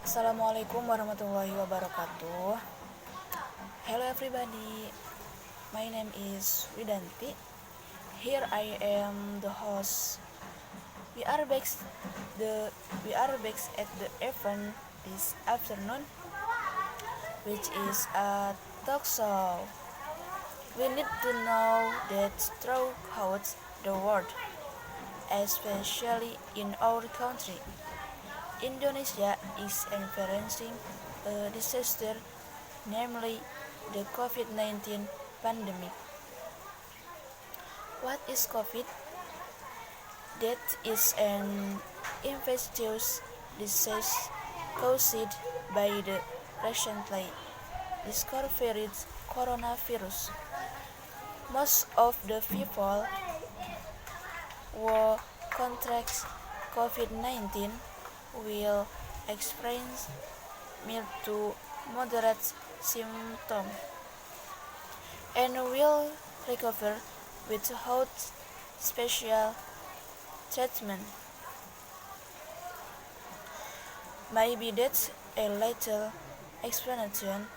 Assalamualaikum warahmatullahi wabarakatuh. Hello everybody, my name is Widanti. Here I am the host. We are back at the event this afternoon, which is a talk show. We need to know that throughout the world, especially in our country, Indonesia is experiencing a disaster, namely the COVID-19 pandemic. What is COVID? That is an infectious disease caused by the recently discovered coronavirus. Most of the people who contract COVID-19 will experience mild to moderate symptoms and will recover without special treatment. Maybe that's a little explanation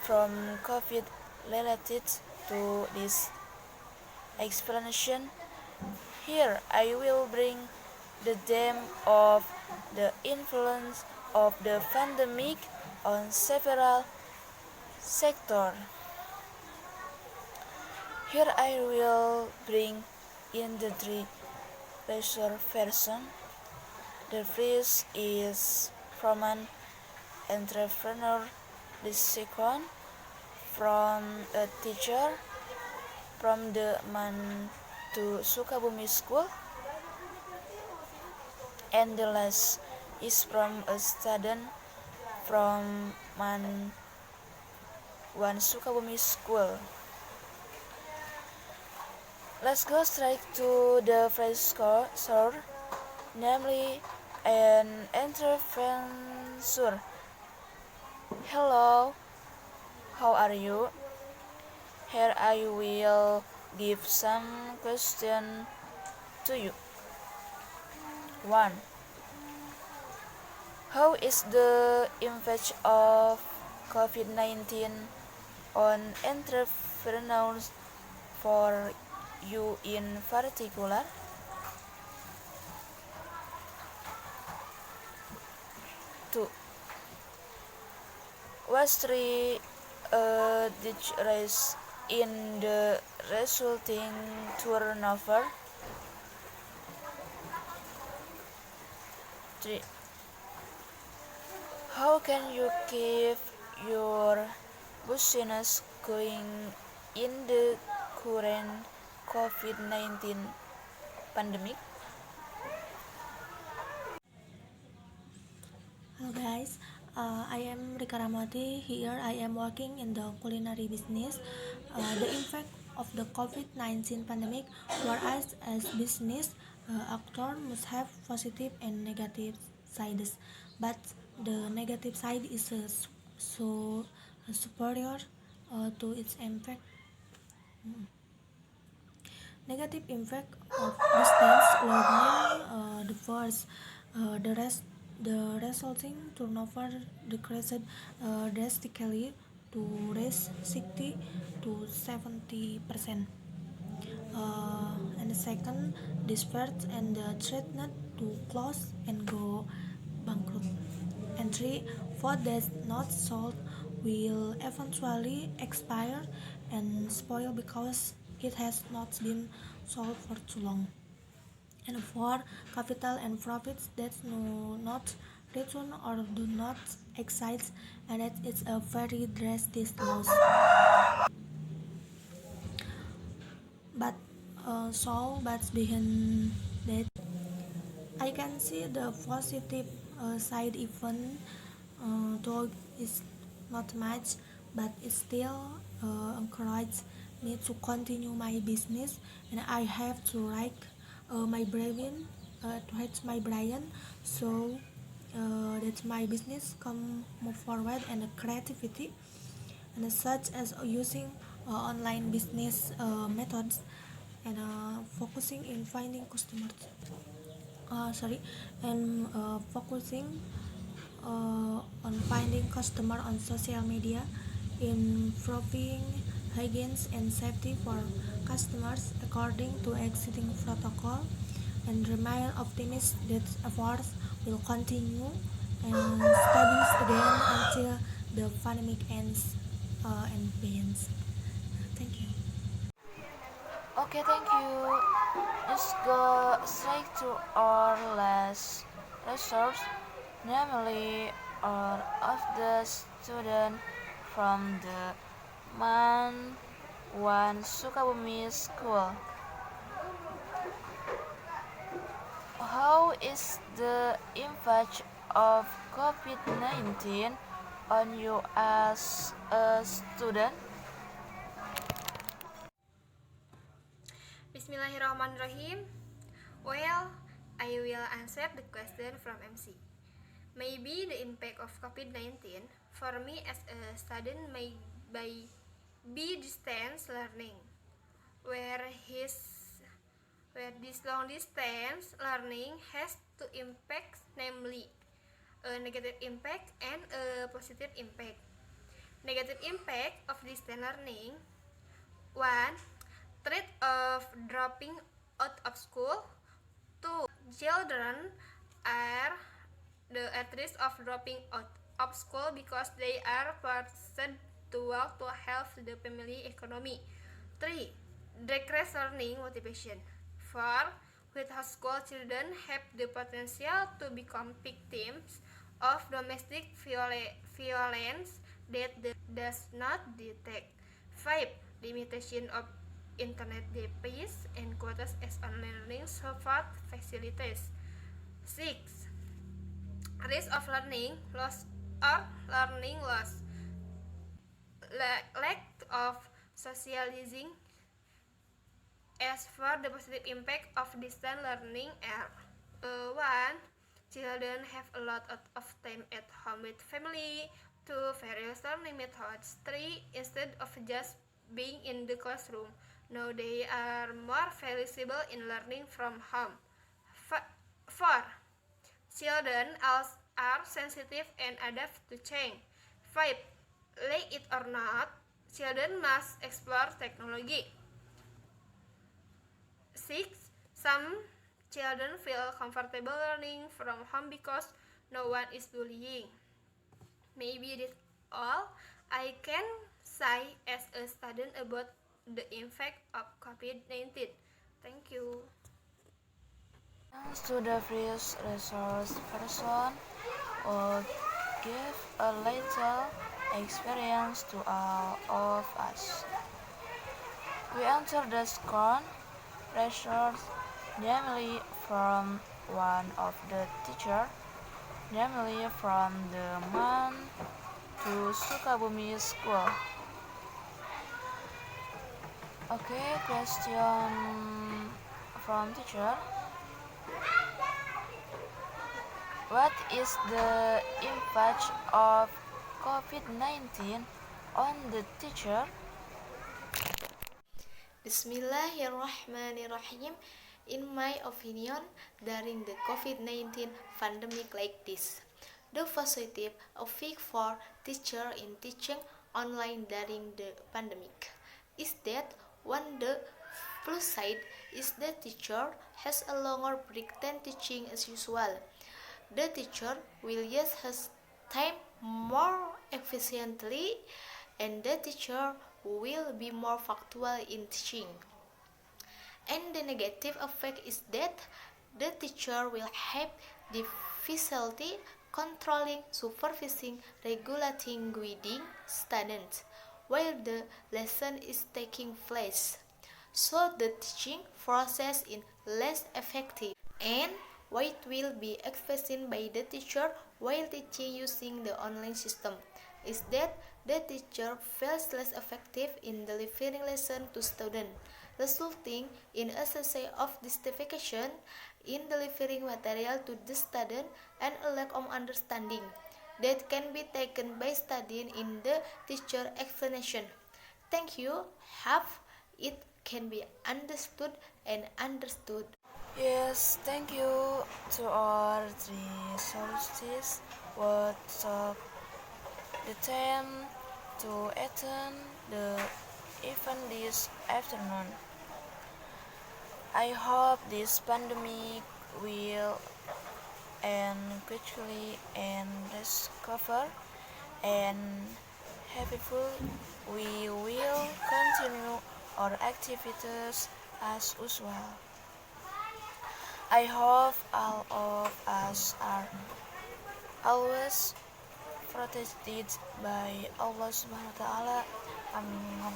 from COVID related to this explanation. Here I will bring the theme of the influence of the pandemic on several sectors. Here I will bring in the three major versions. The first is from an entrepreneur, the second from a teacher from the Man to Sukabumi School, and the last is from a student from Man 1 Sukabumi School. Let's go straight to the first source, namely an entrepreneur. Hello, how are you? Here I will give some questions to you. 1. How is the impact of COVID-19 on entrepreneurs for you in particular? 2. Was the decrease in the resulting turnover? 3. How can you keep your business going in the current COVID-19 pandemic? Hello guys, I am Rika Ramati. Here I am working in the culinary business. The impact of the COVID-19 pandemic for us as business actor must have positive and negative sides, but the negative side is superior to its impact. Negative impact of distance learning. The resulting turnover decreased drastically to raise 60 to 70%. And the second, dispersed and threatened to close and go bankrupt. And 3, food that's not sold will eventually expire and spoil because it has not been sold for too long. And 4, capital and profits that do not return or do not exist, and that is a very drastic loss. But behind that, I can see the positive side, even though it's not much, but it still encourages me to continue my business, and I have to write my brain, so that my business can move forward, and the creativity, and such as using online business methods, and focusing in finding customers. Sorry, and focusing on finding customer on social media, improving hygiene and safety for customers according to existing protocol, and remain optimistic that efforts will continue and studies again until the pandemic ends and beyond. Thank you. Okay, thank you. Let's go straight to our last resource, namely all of the students from the Man 1 Sukabumi School. How is the impact of COVID-19 on you as a student? Bismillahirrahmanirrahim. Well, I will answer the question from MC. Maybe the impact of COVID-19 for me as a student may be distance learning, where this long distance learning has two impacts, namely a negative impact and a positive impact. Negative impact of distance learning: 1. Threat of dropping out of school. 2. Children are at risk of dropping out of school because they are forced to work to help the family economy. 3. Decreased learning motivation. 4. Without school, children have the potential to become victims of domestic violence that does not detect. 5. Limitation of internet devices and quotas as online learning support facilities. 6. Risk of learning loss or learning loss. Lack of socializing. As for the positive impact of distance learning are 1. Children have a lot of time at home with family. 2. Various learning methods. 3. Instead of just being in the classroom, now they are more flexible in learning from home. 4. Children are sensitive and adapt to change. 5. Like it or not, children must explore technology. 6. Some children feel comfortable learning from home because no one is bullying. Maybe that's all I can say as a student about the impact of COVID-19. Thank you. Thanks to the first resource person will give a little experience to all of us. We enter the second resource, namely from one of the teacher, namely from the Man 2 Sukabumi School. Okay, question from teacher. What is the impact of COVID-19 on the teacher? Bismillahirrahmanirrahim. In my opinion, during the COVID-19 pandemic like this, the positive effect for teacher in teaching online during the pandemic is that one the plus side is the teacher has a longer break than teaching as usual. The teacher will use his time more efficiently and the teacher will be more factual in teaching. And the negative effect is that the teacher will have difficulty controlling, supervising, regulating, guiding students while the lesson is taking place. So the teaching process is less effective and what will be expected by the teacher while teaching using the online system is that the teacher feels less effective in delivering lesson to students, resulting in a sense of justification in delivering material to the student and a lack of understanding that can be taken by studying in the teacher explanation. Thank you. Have it can be understood and understood. Yes, thank you to our three sources. would take the time to attend the event this afternoon. I hope this pandemic will end quickly and recover, and hopefully we will continue our activities as usual. I hope all of us are always protected by Allah Subhanahu wa taala. Amin.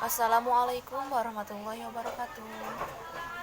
Wassalamualaikum warahmatullahi wabarakatuh.